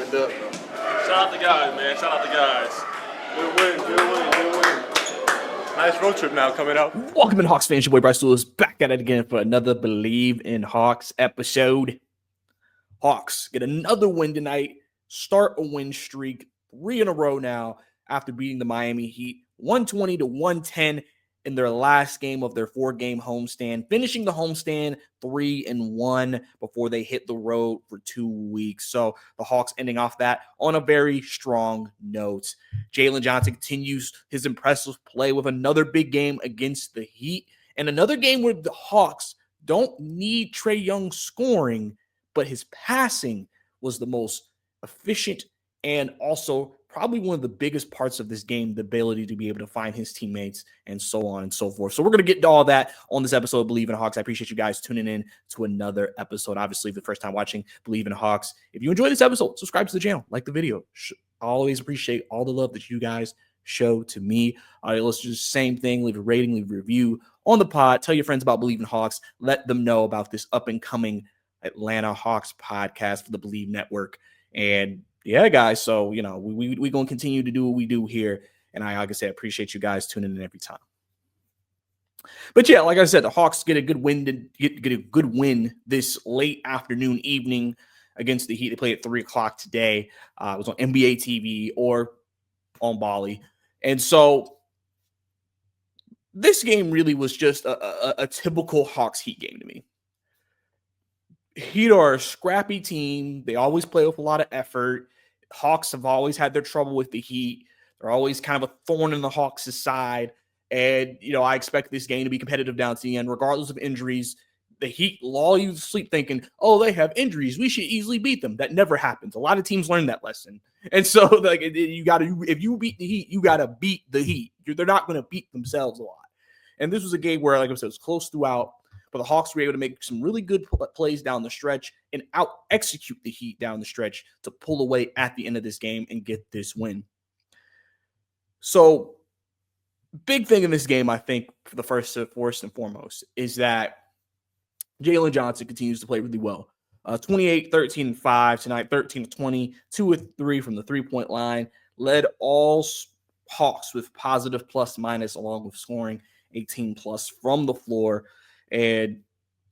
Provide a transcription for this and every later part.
Good up, bro. Shout out the guys, man. Shout out the guys. Good win. Nice road trip now coming up. Welcome in, Hawks fans. Your boy Bryce Lewis back at it again for another Believe in Hawks episode. Hawks get another win tonight, start a win streak, 3 in a row now after beating the Miami Heat 120-110 in their last game of their 4-game homestand, finishing the homestand 3-1 before they hit the road for 2 weeks. So the Hawks ending off that on a very strong note. Jalen Johnson continues his impressive play with another big game against the Heat and another game where the Hawks don't need Trey Young scoring, but his passing was the most efficient and also probably one of the biggest parts of this game, the ability to be able to find his teammates and so on and so forth. So we're going to get to all that on this episode of Believe in Hawks. I appreciate you guys tuning in to another episode. Obviously, the first time watching Believe in Hawks. If you enjoyed this episode, subscribe to the channel, like the video. I always appreciate all the love that you guys show to me. Let's do the same thing. Leave a rating, leave a review on the pod. Tell your friends about Believe in Hawks. Let them know about this up-and-coming Atlanta Hawks podcast for the Believe Network. And yeah, guys, so, we going to continue to do what we do here. And like I said, appreciate you guys tuning in every time. But yeah, like I said, the Hawks get a good win get a good win this late afternoon, evening against the Heat. They play at 3 o'clock today. It was on NBA TV or on Bali. And so this game really was just a typical Hawks Heat game to me. Heat are a scrappy team. They always play with a lot of effort. Hawks have always had their trouble with the Heat. They're always kind of a thorn in the Hawks' side. And, I expect this game to be competitive down to the end, regardless of injuries. The Heat lull you to sleep thinking, oh, they have injuries, we should easily beat them. That never happens. A lot of teams learn that lesson. And so, if you beat the Heat, you got to beat the Heat. They're not going to beat themselves a lot. And this was a game where, like I said, it was close throughout. But the Hawks were able to make some really good plays down the stretch and out-execute the Heat down the stretch to pull away at the end of this game and get this win. So, big thing in this game, I think, for the first and foremost, is that Jalen Johnson continues to play really well. 28, 13, and 5 tonight, 13 to 20, 2 of 3 from the three-point line. Led all Hawks with positive plus-minus along with scoring 18-plus from the floor. And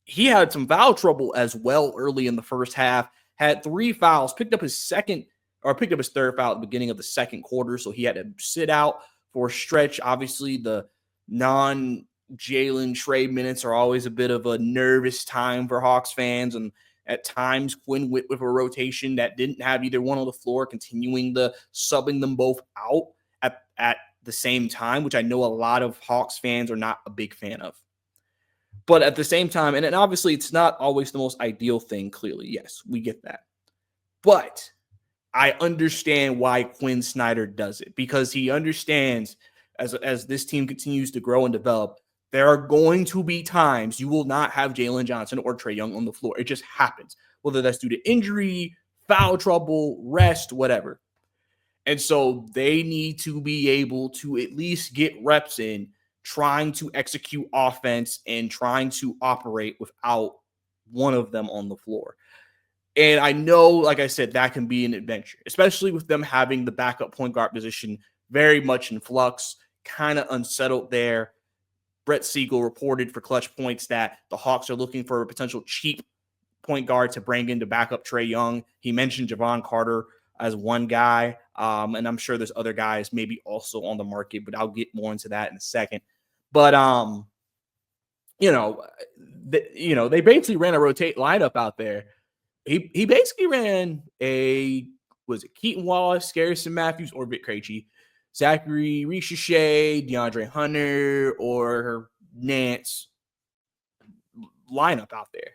he had some foul trouble as well early in the first half, had 3 fouls, picked up his third foul at the beginning of the second quarter. So he had to sit out for a stretch. Obviously, the non-Jalen Trae minutes are always a bit of a nervous time for Hawks fans. And at times, Quinn with a rotation that didn't have either one on the floor, continuing the subbing them both out at the same time, which I know a lot of Hawks fans are not a big fan of. But at the same time, and obviously it's not always the most ideal thing, clearly. Yes, we get that. But I understand why Quinn Snyder does it, because he understands as this team continues to grow and develop, there are going to be times you will not have Jalen Johnson or Trey Young on the floor. It just happens, whether that's due to injury, foul trouble, rest, whatever. And so they need to be able to at least get reps in, trying to execute offense and trying to operate without one of them on the floor. And I know, like I said, that can be an adventure, especially with them having the backup point guard position very much in flux, kind of unsettled there. Brett Siegel reported for Clutch Points that the Hawks are looking for a potential cheap point guard to bring in to back up Trey Young. He mentioned Javon Carter as one guy, and I'm sure there's other guys maybe also on the market, but I'll get more into that in a second. But they basically ran a rotate lineup out there. He basically ran Keaton Wallace, Garrison Matthews, or Vic Krejci, Zachary Richeche, DeAndre Hunter, or Nance lineup out there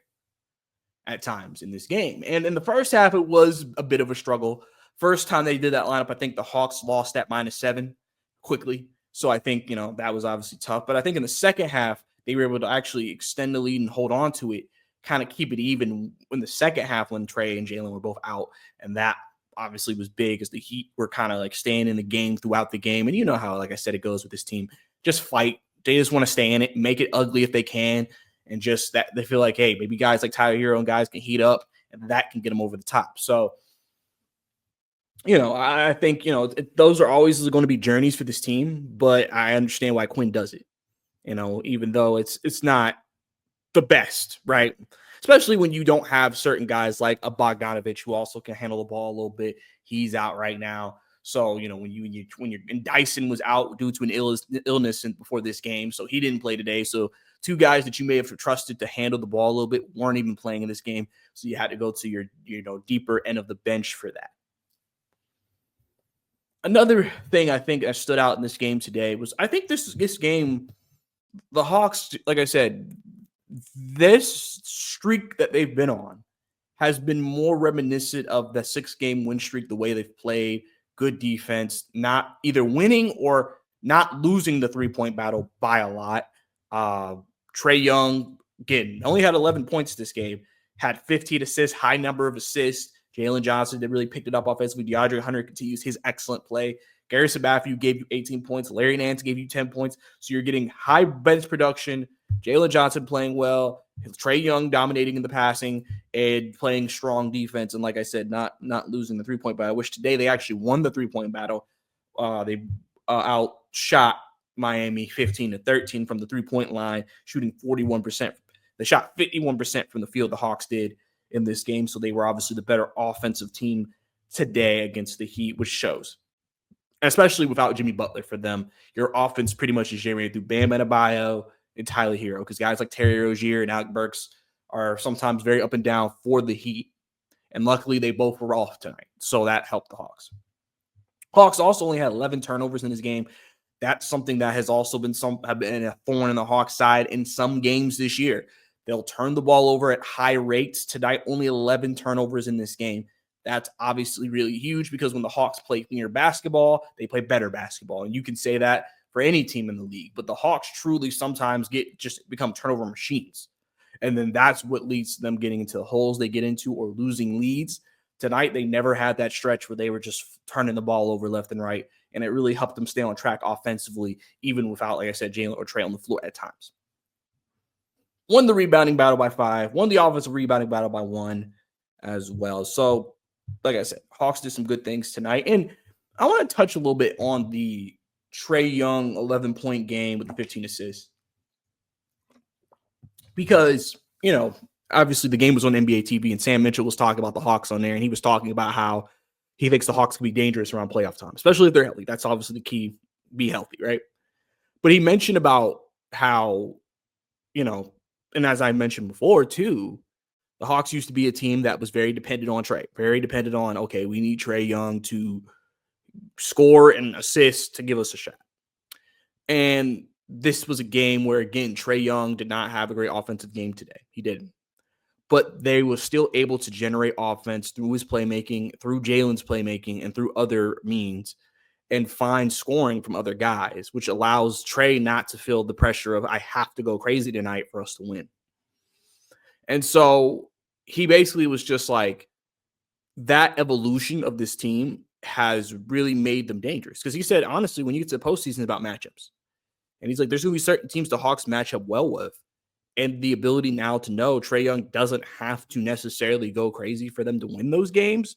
at times in this game. And in the first half, it was a bit of a struggle. First time they did that lineup, I think the Hawks lost that -7 quickly. So I think, that was obviously tough. But I think in the second half, they were able to actually extend the lead and hold on to it, kind of keep it even in the second half when Trae and Jalen were both out. And that obviously was big as the Heat were kind of like staying in the game throughout the game. And you know how, like I said, it goes with this team. Just fight. They just want to stay in it, make it ugly if they can. And just that they feel like, hey, maybe guys like Tyler Hero and guys can heat up, and that can get them over the top. So I think, those are always going to be journeys for this team, but I understand why Quinn does it, even though it's not the best, right? Especially when you don't have certain guys like a Bogdanovich who also can handle the ball a little bit. He's out right now. So, and Dyson was out due to an illness before this game, so he didn't play today. So two guys that you may have trusted to handle the ball a little bit weren't even playing in this game. So you had to go to your deeper end of the bench for that. Another thing I think that stood out in this game today was I think this game, the Hawks, like I said, this streak that they've been on has been more reminiscent of the 6-game win streak, the way they've played, good defense, not either winning or not losing the 3-point battle by a lot. Trey Young, again, only had 11 points this game, had 15 assists, high number of assists. Jalen Johnson did really picked it up offensively. DeAndre Hunter continues his excellent play. Garrison Matthews gave you 18 points. Larry Nance gave you 10 points. So you're getting high bench production. Jalen Johnson playing well. Trey Young dominating in the passing and playing strong defense. And like I said, not losing the 3-point battle. I wish today they actually won the 3-point battle. They outshot Miami 15-13 from the 3-point line, shooting 41%. They shot 51% from the field, the Hawks did in this game. So they were obviously the better offensive team today against the Heat, which shows. Especially without Jimmy Butler for them. Your offense pretty much is generated through Bam Adebayo and Tyler Hero, because guys like Terry Rozier and Alec Burks are sometimes very up and down for the Heat. And luckily, they both were off tonight. So that helped the Hawks. Hawks also only had 11 turnovers in this game. That's something that has also been a thorn in the Hawks side in some games this year. They'll turn the ball over at high rates. Tonight, only 11 turnovers in this game. That's obviously really huge because when the Hawks play cleaner basketball, they play better basketball. And you can say that for any team in the league. But the Hawks truly sometimes become turnover machines. And then that's what leads to them getting into the holes they get into or losing leads. Tonight, they never had that stretch where they were just turning the ball over left and right. And it really helped them stay on track offensively, even without, like I said, Jalen or Trae on the floor at times. Won the rebounding battle by 5. Won the offensive rebounding battle by 1 as well. So, like I said, Hawks did some good things tonight. And I want to touch a little bit on the Trey Young 11-point game with the 15 assists. Because, obviously the game was on NBA TV and Sam Mitchell was talking about the Hawks on there. And he was talking about how he thinks the Hawks can be dangerous around playoff time, especially if they're healthy. That's obviously the key, be healthy, right? But he mentioned about how, and as I mentioned before too, the Hawks used to be a team that was very dependent on Trae, very dependent on, okay, we need Trey Young to score and assist to give us a shot. And this was a game where, again, Trey Young did not have a great offensive game today. He didn't. But they were still able to generate offense through his playmaking, through Jalen's playmaking, and through other means, and find scoring from other guys, which allows Trae not to feel the pressure of, I have to go crazy tonight for us to win. And so he basically was just like, that evolution of this team has really made them dangerous. Because he said, honestly, when you get to the postseason, it's about matchups. And he's like, there's going to be certain teams the Hawks match up well with. And the ability now to know Trey Young doesn't have to necessarily go crazy for them to win those games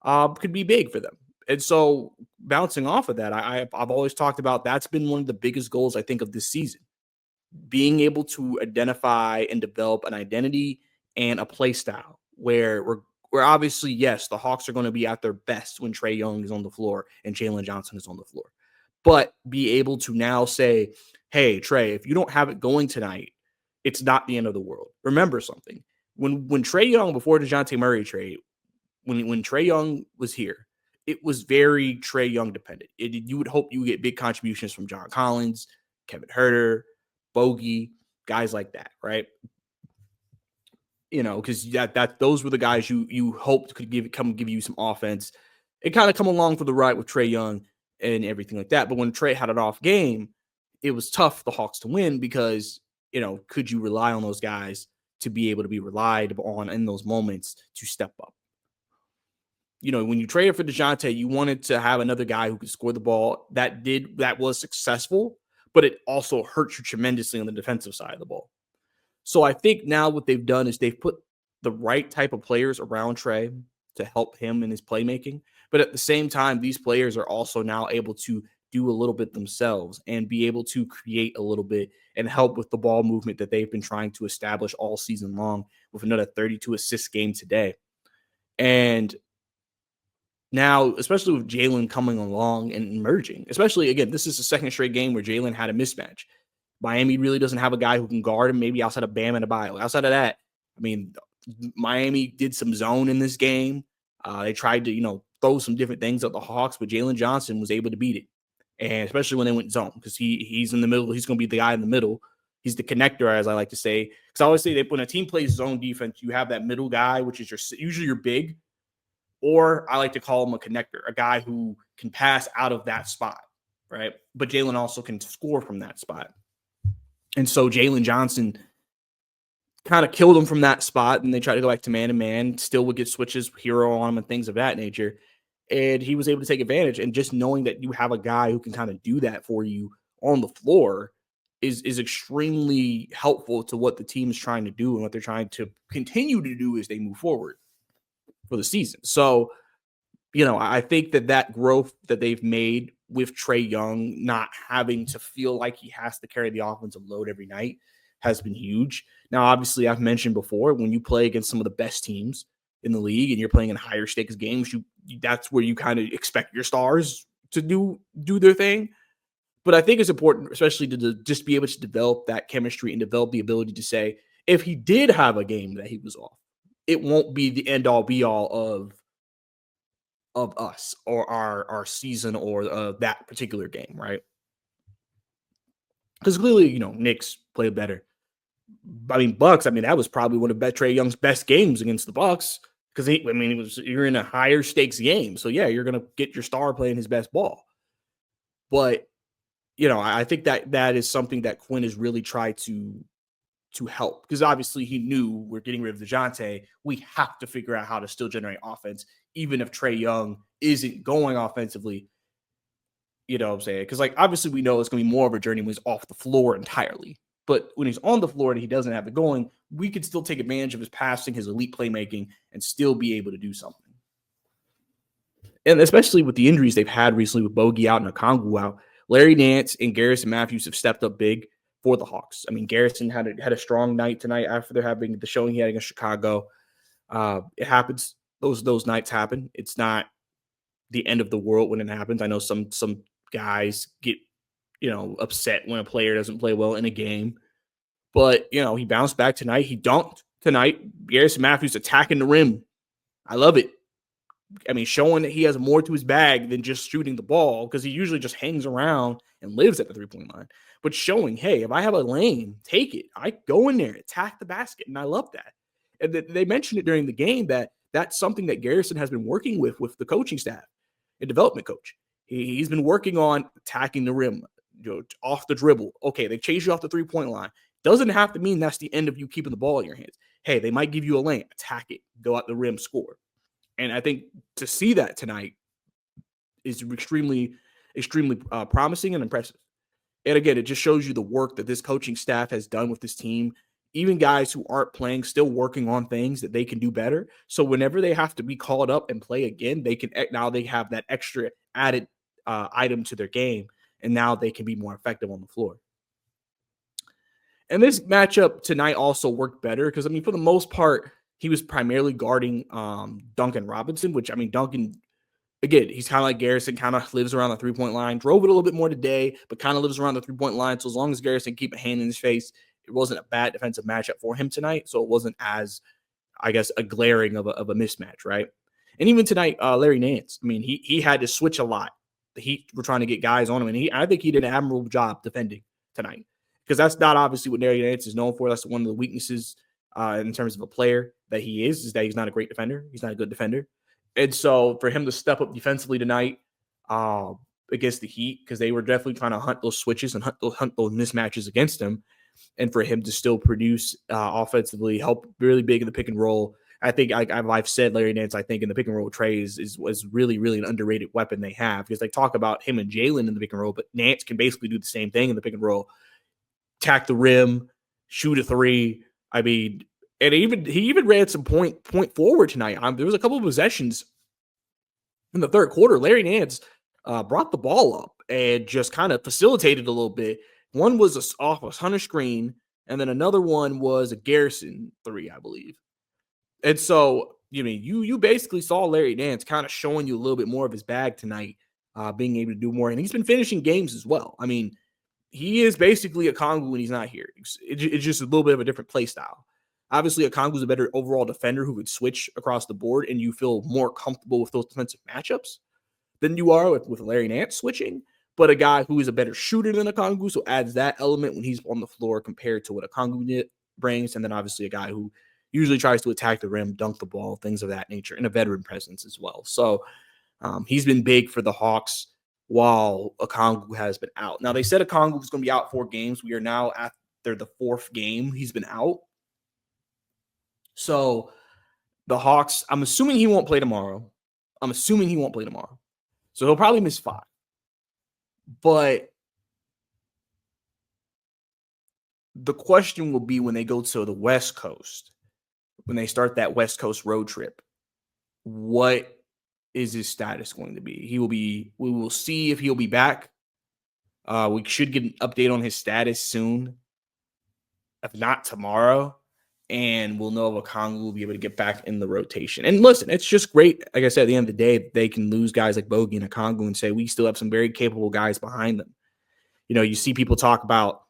could be big for them. And so bouncing off of that, I've always talked about that's been one of the biggest goals, I think, of this season. Being able to identify and develop an identity and a play style where we're obviously, yes, the Hawks are going to be at their best when Trey Young is on the floor and Jalen Johnson is on the floor. But be able to now say, hey, Trey, if you don't have it going tonight, it's not the end of the world. Remember something. When Trey Young, before DeJounte Murray trade, when Trey Young was here, it was very Trey Young dependent. You would hope you get big contributions from John Collins, Kevin Huerter, Bogey, guys like that, right? Because those were the guys you hoped could give you some offense and kind of come along for the ride with Trey Young and everything like that. But when Trey had an off game, it was tough for the Hawks to win because, could you rely on those guys to be able to be relied on in those moments to step up? When you traded for DeJounte, you wanted to have another guy who could score the ball. That was successful, but it also hurt you tremendously on the defensive side of the ball. So I think now what they've done is they've put the right type of players around Trey to help him in his playmaking. But at the same time, these players are also now able to do a little bit themselves and be able to create a little bit and help with the ball movement that they've been trying to establish all season long with another 32 assist game today. And now, especially with Jalen coming along and emerging, especially again, this is the second straight game where Jalen had a mismatch. Miami really doesn't have a guy who can guard him, maybe outside of Bam and Adebayo. Outside of that, I mean, Miami did some zone in this game. They tried to, throw some different things at the Hawks, but Jalen Johnson was able to beat it. And especially when they went zone, because he's in the middle. He's going to be the guy in the middle. He's the connector, as I like to say. Because I always say that when a team plays zone defense, you have that middle guy, which is usually your big, or I like to call him a connector, a guy who can pass out of that spot, right? But Jalen also can score from that spot. And so Jalen Johnson kind of killed him from that spot, and they tried to go back to man-to-man, still would get switches, hero on him, and things of that nature. And he was able to take advantage. And just knowing that you have a guy who can kind of do that for you on the floor is extremely helpful to what the team is trying to do and what they're trying to continue to do as they move forward for the season. So, I think that growth that they've made with Trey Young not having to feel like he has to carry the offensive load every night has been huge. Now, obviously, I've mentioned before, when you play against some of the best teams in the league and you're playing in higher stakes games, that's where you kind of expect your stars to do their thing. But I think it's important, especially to just be able to develop that chemistry and develop the ability to say, if he did have a game that he was off, it won't be the end all be all of us or our season or that particular game, right? Because clearly, Knicks played better. I mean, Bucks. I mean, that was probably one of Trey Young's best games against the Bucks because you're in a higher stakes game, so yeah, you're gonna get your star playing his best ball. But I think that is something that Quinn has really tried to help, because obviously he knew we're getting rid of DeJounte. We have to figure out how to still generate offense, even if Trey Young isn't going offensively. You know what I'm saying? Because obviously we know it's going to be more of a journey when he's off the floor entirely. But when he's on the floor and he doesn't have it going, we could still take advantage of his passing, his elite playmaking, and still be able to do something. And especially with the injuries they've had recently with Bogey out and Okongwu out, Larry Nance and Garrison Matthews have stepped up big for the Hawks. I mean, Garrison had a strong night tonight after they're having the showing he had against Chicago. It happens. Those nights happen. It's not the end of the world when it happens. I know some guys get upset when a player doesn't play well in a game, but he bounced back tonight. He dunked tonight. Garrison Matthews attacking the rim. I love it. I mean, showing that he has more to his bag than just shooting the ball, because he usually just hangs around and lives at the 3-point line. But showing, hey, if I have a lane, take it. I go in there, attack the basket, and I love that. And they mentioned it during the game that that's something that Garrison has been working with the coaching staff, a development coach. He's been working on attacking the rim, off the dribble. Okay, they chase you off the 3-point line. Doesn't have to mean that's the end of you keeping the ball in your hands. Hey, they might give you a lane, attack it, go out the rim, score. And I think to see that tonight is extremely, extremely promising and impressive. And again, it just shows you the work that this coaching staff has done with this team. Even guys who aren't playing, still working on things that they can do better. So whenever they have to be called up and play again, they have that extra added item to their game, and now they can be more effective on the floor. And this matchup tonight also worked better because, for the most part, he was primarily guarding Duncan Robinson, which, Duncan, again, he's kind of like Garrison, kind of lives around the 3-point line, drove it a little bit more today, but kind of lives around the 3-point line. So as long as Garrison keep a hand in his face, it wasn't a bad defensive matchup for him tonight. So it wasn't as, I guess, a glaring of a mismatch, right? And even tonight, Larry Nance, he had to switch a lot. The Heat were trying to get guys on him, and I think he did an admirable job defending tonight, because that's not obviously what Larry Nance is known for. That's one of the weaknesses in terms of a player that he is that he's not a great defender. He's not a good defender. And so for him to step up defensively tonight against the Heat, because they were definitely trying to hunt those switches and hunt those mismatches against him, and for him to still produce offensively, help really big in the pick and roll. I think I've said Larry Nance, I think in the pick and roll, Trae was really, really an underrated weapon they have, because they talk about him and Jalen in the pick and roll, but Nance can basically do the same thing in the pick and roll, attack the rim, shoot a three. And And he even ran some point forward tonight. There was a couple of possessions in the third quarter. Larry Nance brought the ball up and just kind of facilitated a little bit. One was off a Hunter screen, and then another one was a Garrison 3, I believe. And so, you basically saw Larry Nance kind of showing you a little bit more of his bag tonight, being able to do more. And he's been finishing games as well. I mean, he is basically a Okongwu when he's not here. It's just a little bit of a different play style. Obviously, Okongwu's a better overall defender who could switch across the board, and you feel more comfortable with those defensive matchups than you are with Larry Nance switching. But a guy who is a better shooter than Okongwu, so adds that element when he's on the floor compared to what Okongwu brings. And then obviously a guy who usually tries to attack the rim, dunk the ball, things of that nature, and a veteran presence as well. So he's been big for the Hawks while Okongwu has been out. Now, they said Okongwu was going to be out 4 games. We are now after the 4th game he's been out. So the Hawks, I'm assuming he won't play tomorrow. So he'll probably miss 5. But the question will be when they go to the West Coast, when they start that West Coast road trip, what is his status going to be? We will see if he'll be back. We should get an update on his status soon, if not tomorrow. And we'll know if Okongwu will be able to get back in the rotation. And listen, it's just great. Like I said, at the end of the day, they can lose guys like Bogey and Okongwu and say we still have some very capable guys behind them. You see people talk about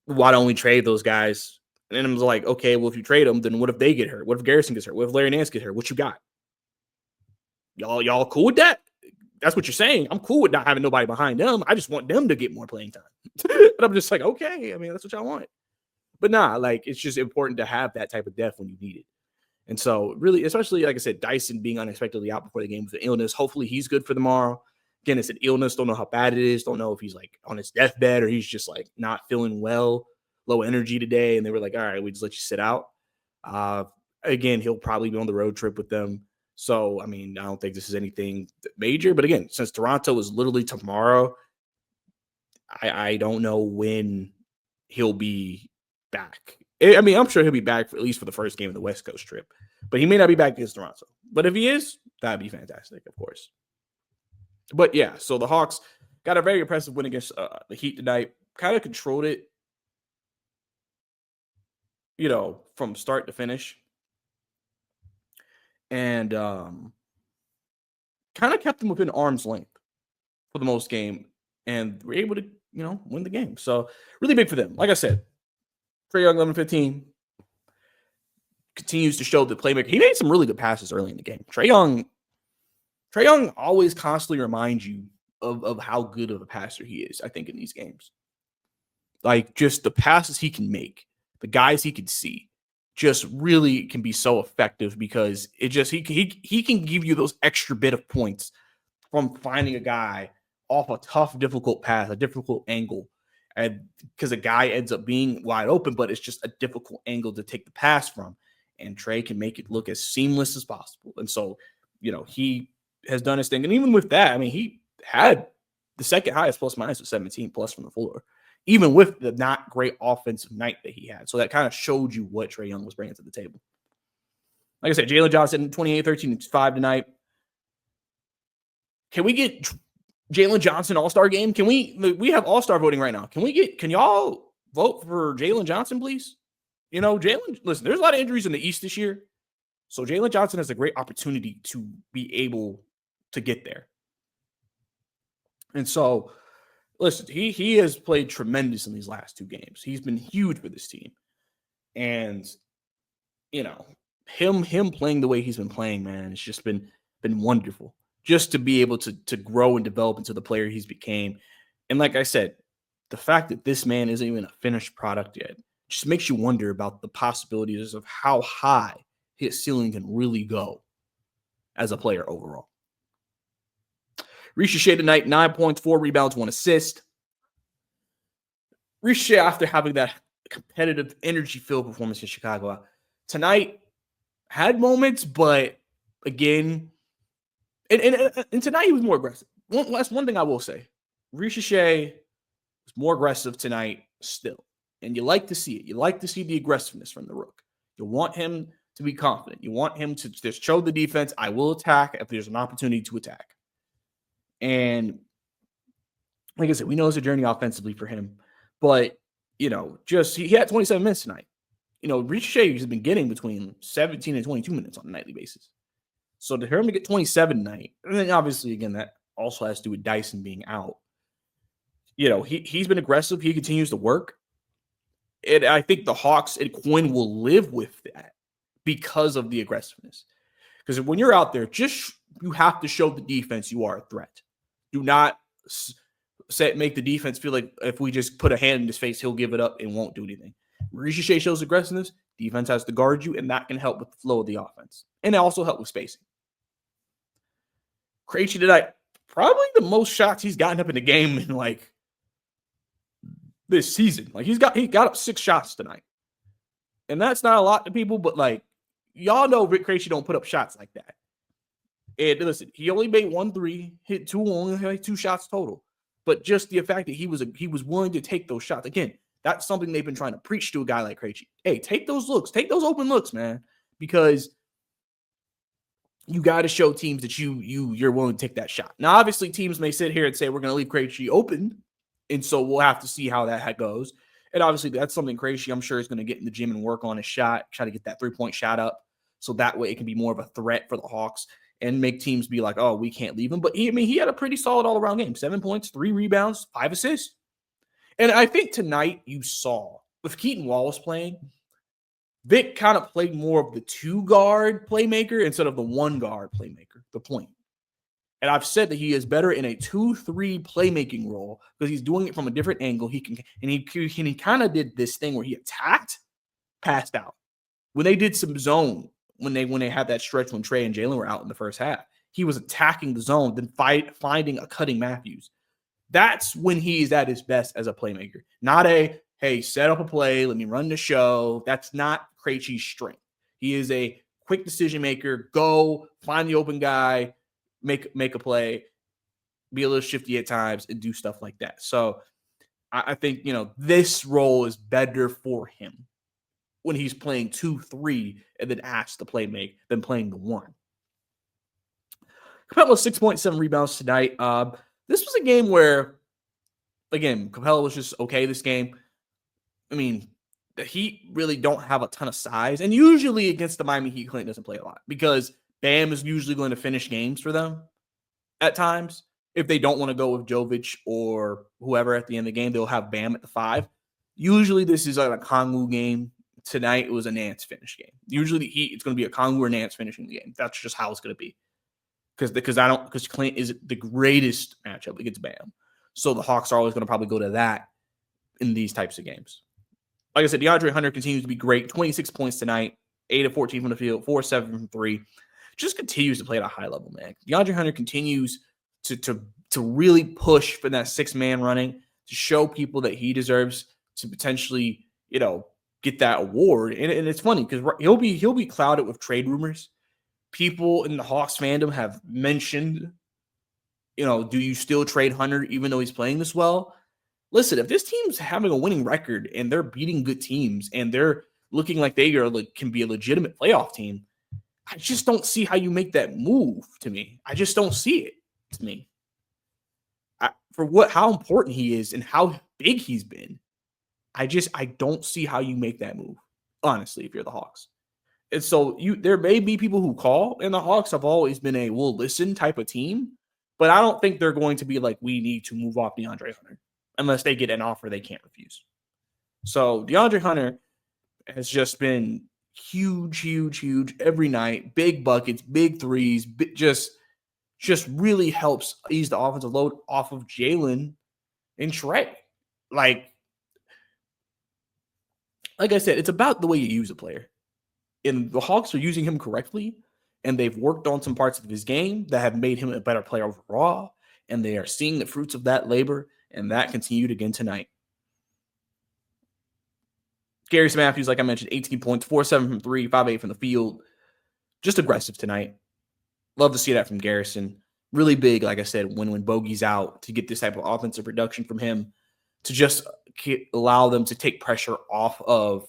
why don't we trade those guys? And I'm like, okay, well, if you trade them, then what if they get hurt? What if Garrison gets hurt? What if Larry Nance gets hurt? What you got? Y'all cool with that? That's what you're saying. I'm cool with not having nobody behind them. I just want them to get more playing time. And I'm just like, okay, I mean, that's what y'all want. But it's just important to have that type of depth when you need it. And so really, especially, like I said, Dyson being unexpectedly out before the game with an illness. Hopefully he's good for tomorrow. Again, it's an illness. Don't know how bad it is. Don't know if he's like on his deathbed or he's just like not feeling well, low energy today. And they were like, all right, we just let you sit out. Again, he'll probably be on the road trip with them. So, I mean, I don't think this is anything major. But again, since Toronto is literally tomorrow, I don't know when he'll be back. I mean, I'm sure he'll be back at least for the first game of the West Coast trip, but he may not be back against Toronto. But if he is, that'd be fantastic, of course. But yeah, so the Hawks got a very impressive win against the Heat tonight. Kind of controlled it, from start to finish, and kind of kept them within arm's length for the most game, and were able to, win the game. So really big for them. Like I said, Trey Young, 11-15, continues to show the playmaker. He made some really good passes early in the game. Trey Young always constantly reminds you of how good of a passer he is, I think, in these games. Like, just the passes he can make, the guys he can see, just really can be so effective because it just he can give you those extra bit of points from finding a guy off a tough, difficult pass, a difficult angle. And because a guy ends up being wide open, but it's just a difficult angle to take the pass from. And Trae can make it look as seamless as possible. And so, he has done his thing. And even with that, I mean, he had the second highest plus minus of 17 plus from the floor, even with the not great offensive night that he had. So that kind of showed you what Trey Young was bringing to the table. Like I said, Jalen Johnson, 28, 13, and 5 tonight. Can we get Jalen Johnson All-Star game? Can we have All-Star voting right now? Can y'all vote for Jalen Johnson, please? Jalen, listen, there's a lot of injuries in the East this year. So Jalen Johnson has a great opportunity to be able to get there. And so, listen, he has played tremendous in these last 2 games. He's been huge for this team. And, him playing the way he's been playing, man, it's just been wonderful. Just to be able to grow and develop into the player he's became. And like I said, the fact that this man isn't even a finished product yet just makes you wonder about the possibilities of how high his ceiling can really go as a player overall. Ricochet tonight, 9 points, 4 rebounds, 1 assist. Ricochet, after having that competitive, energy-filled performance in Chicago, tonight had moments, but again, and tonight he was more aggressive. One thing I will say, Ricochet was more aggressive tonight still. And you like to see it. You like to see the aggressiveness from the Rook. You want him to be confident. You want him to just show the defense, I will attack if there's an opportunity to attack. And like I said, we know it's a journey offensively for him. But, he had 27 minutes tonight. Ricochet has been getting between 17 and 22 minutes on a nightly basis. So to him to get 27 tonight, and then obviously, again, that also has to do with Dyson being out. He's been aggressive. He continues to work. And I think the Hawks and Quinn will live with that because of the aggressiveness. Because when you're out there, you have to show the defense you are a threat. Do not make the defense feel like if we just put a hand in his face, he'll give it up and won't do anything. Ricochet shows aggressiveness. Defense has to guard you, and that can help with the flow of the offense. And it also help with spacing. Krejci tonight, probably the most shots he's gotten up in the game in this season. He got up 6 shots tonight. And that's not a lot to people, but y'all know Rick Krejci don't put up shots like that. And listen, he only made 1 3, hit 2, only had 2 shots total. But just the fact that he was willing to take those shots. Again, that's something they've been trying to preach to a guy like Krejci. Hey, take those looks. Take those open looks, man. Because you got to show teams that you're willing to take that shot. Now, obviously, teams may sit here and say, we're going to leave Krejci open. And so we'll have to see how that goes. And obviously, that's something Krejci, I'm sure, is going to get in the gym and work on his shot, try to get that 3-point shot up. So that way it can be more of a threat for the Hawks and make teams be like, oh, we can't leave him. But he had a pretty solid all-around game. 7 points, 3 rebounds, 5 assists. And I think tonight you saw, with Keaton Wallace playing, Vic kind of played more of the 2-guard playmaker instead of the 1-guard playmaker, the point. And I've said that he is better in a 2-3 playmaking role because he's doing it from a different angle. He kind of did this thing where he attacked, passed out. When they did some zone, when they had that stretch when Trae and Jalen were out in the first half, he was attacking the zone, then finding a cutting Matthews. That's when he's at his best as a playmaker. Not hey, set up a play, let me run the show. That's not Krejci's strength. He is a quick decision maker. Go find the open guy, make a play, be a little shifty at times, and do stuff like that. So I think, this role is better for him when he's playing 2-3 and then asked to play make than playing the 1. Capella 6.7 rebounds tonight. This was a game where, again, Capella was just okay this game. I mean, the Heat really don't have a ton of size. And usually against the Miami Heat, Clint doesn't play a lot because Bam is usually going to finish games for them at times. If they don't want to go with Jovic or whoever at the end of the game, they'll have Bam at the 5. Usually this is like a Kongu game. Tonight it was a Nance finish game. Usually the Heat, it's going to be a Kongu or Nance finishing the game. That's just how it's going to be. Because Clint is the greatest matchup against Bam. So the Hawks are always going to probably go to that in these types of games. Like I said, DeAndre Hunter continues to be great. 26 points tonight, 8 of 14 from the field, 4 of 7 from 3. Just continues to play at a high level, man. DeAndre Hunter continues to really push for that 6-man running, to show people that he deserves to potentially, get that award. And it's funny because he'll be clouded with trade rumors. People in the Hawks fandom have mentioned, do you still trade Hunter even though he's playing this well? Listen, if this team's having a winning record and they're beating good teams and they're looking like they can be a legitimate playoff team, I just don't see how you make that move to me. I just don't see it to me. How important he is and how big he's been, I don't see how you make that move, honestly, if you're the Hawks. And so there may be people who call, and the Hawks have always been a we'll listen type of team, but I don't think they're going to be like, we need to move off DeAndre Hunter unless they get an offer they can't refuse. So DeAndre Hunter has just been huge, huge, huge every night. Big buckets, big threes, just really helps ease the offensive load off of Jalen and Trae. Like I said, it's about the way you use a player. And the Hawks are using him correctly, and they've worked on some parts of his game that have made him a better player overall, and they are seeing the fruits of that labor, and that continued again tonight. Gary Matthews, like I mentioned, 18 points, 4-7 from 3, 5-8 from the field. Just aggressive tonight. Love to see that from Garrison. Really big, like I said, when Bogey's out, to get this type of offensive production from him, to just allow them to take pressure off of,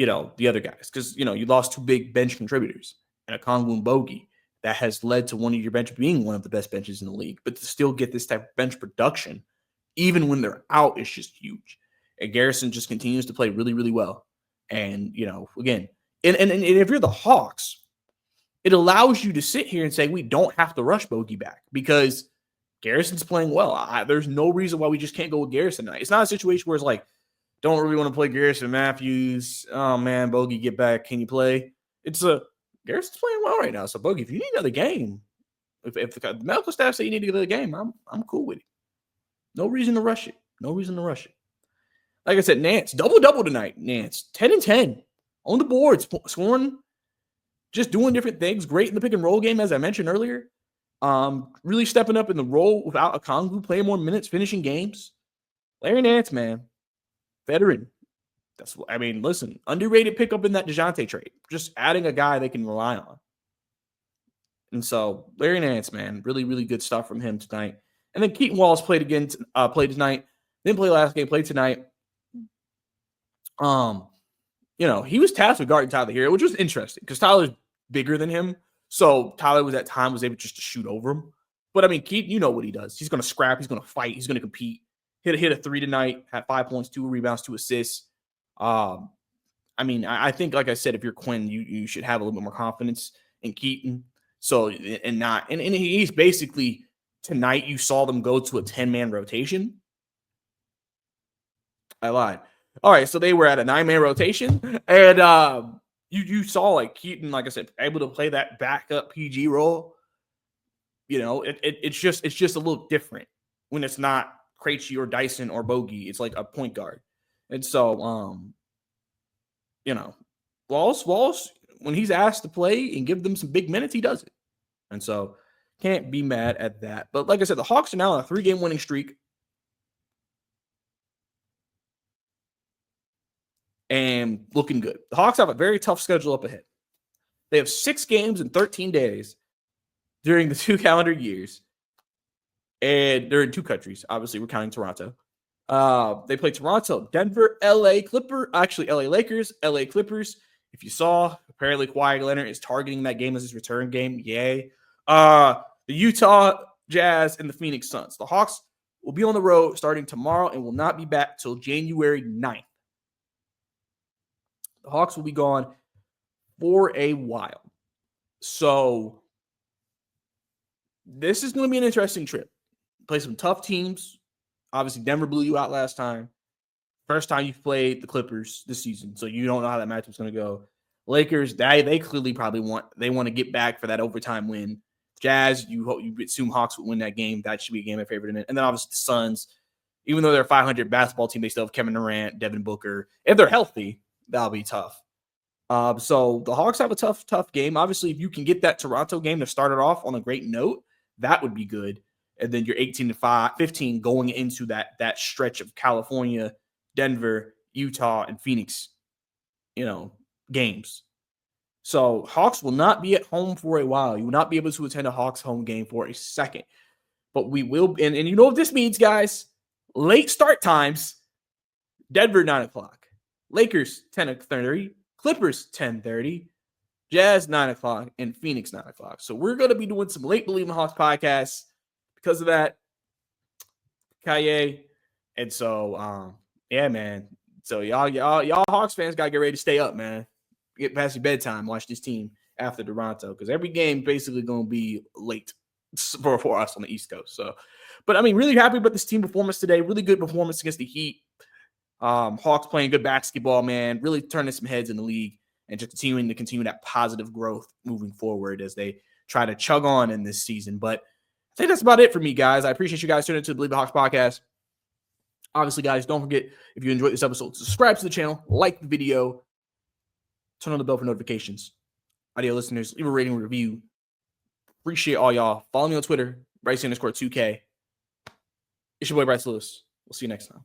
the other guys. Because, you lost 2 big bench contributors and Okongwu and Bogey. That has led to one of your bench being one of the best benches in the league. But to still get this type of bench production, even when they're out, is just huge. And Garrison just continues to play really, really well. And, again, and if you're the Hawks, it allows you to sit here and say, we don't have to rush Bogey back because Garrison's playing well. There's no reason why we just can't go with Garrison tonight. It's not a situation where it's like, don't really want to play Garrison Matthews. Oh, man, Bogey, get back. Can you play? Garrison's playing well right now. So, Bogey, if you need another game, if the medical staff say you need another game, I'm cool with it. No reason to rush it. Like I said, Nance, double-double tonight. Nance, 10 and 10 on the boards, scoring, just doing different things. Great in the pick-and-roll game, as I mentioned earlier. Really stepping up in the role without Okongwu, playing more minutes, finishing games. Larry Nance, man, veteran. Listen, underrated pickup in that DeJounte trade. Just adding a guy they can rely on. And so, Larry Nance, man, really, really good stuff from him tonight. And then Keaton Wallace played tonight. Didn't play last game, played tonight. He was tasked with guarding Tyler Hero, which was interesting because Tyler's bigger than him. So Tyler was able just to shoot over him. But Keaton, you know what he does. He's going to scrap. He's going to fight. He's going to compete. Hit a 3 tonight. Had 5 points, 2 rebounds, 2 assists. I think, like I said, if you're Quinn, you should have a little bit more confidence in Keaton. So and he's basically tonight. You saw them go to a 10-man rotation. I lied. All right, so they were at a 9-man rotation, and you saw like Keaton, like I said, able to play that backup PG role. It's just a little different when it's not Krejci or Dyson or Bogey. It's like a point guard, and so Wallace, when he's asked to play and give them some big minutes, he does it, and so can't be mad at that. But like I said, the Hawks are now on a 3-game winning streak. And looking good. The Hawks have a very tough schedule up ahead. They have 6 games in 13 days during the 2 calendar years. And they're in 2 countries. Obviously, we're counting Toronto. They play Toronto, Denver, LA Lakers, LA Clippers. If you saw, apparently Kawhi Leonard is targeting that game as his return game. Yay. The Utah Jazz and the Phoenix Suns. The Hawks will be on the road starting tomorrow and will not be back till January 9th. The Hawks will be gone for a while. So this is going to be an interesting trip. Play some tough teams. Obviously, Denver blew you out last time. First time you've played the Clippers this season, so you don't know how that matchup's going to go. Lakers, they clearly probably want to get back for that overtime win. Jazz, you assume Hawks would win that game. That should be a game of favorite in it. And then obviously the Suns, even though they're a 500 basketball team, they still have Kevin Durant, Devin Booker. If they're healthy, that'll be tough. So the Hawks have a tough game. Obviously, if you can get that Toronto game to start it off on a great note, that would be good. And then you're 18-15 going into that stretch of California, Denver, Utah, and Phoenix, games. So Hawks will not be at home for a while. You will not be able to attend a Hawks home game for a second. But we will, and you know what this means, guys? Late start times. Denver, 9 o'clock. Lakers, 10:30. Clippers, 10:30. Jazz, 9 o'clock. And Phoenix, 9 o'clock. So we're going to be doing some Late Believing Hawks podcasts because of that. Kaye. And so, yeah, man. So y'all Hawks fans got to get ready to stay up, man. Get past your bedtime, watch this team after Toronto, because every game basically going to be late for us on the East Coast. So, but I mean, really happy about this team performance today. Really good performance against the Heat. Hawks playing good basketball, man. Really turning some heads in the league and just continue that positive growth moving forward as they try to chug on in this season. But I think that's about it for me, guys. I appreciate you guys tuning into the Believe the Hawks podcast. Obviously, guys, don't forget, if you enjoyed this episode, subscribe to the channel, like the video, turn on the bell for notifications. Audio listeners, leave a rating and review. Appreciate all y'all. Follow me on Twitter, Bryce_2K. It's your boy, Bryce Lewis. We'll see you next time.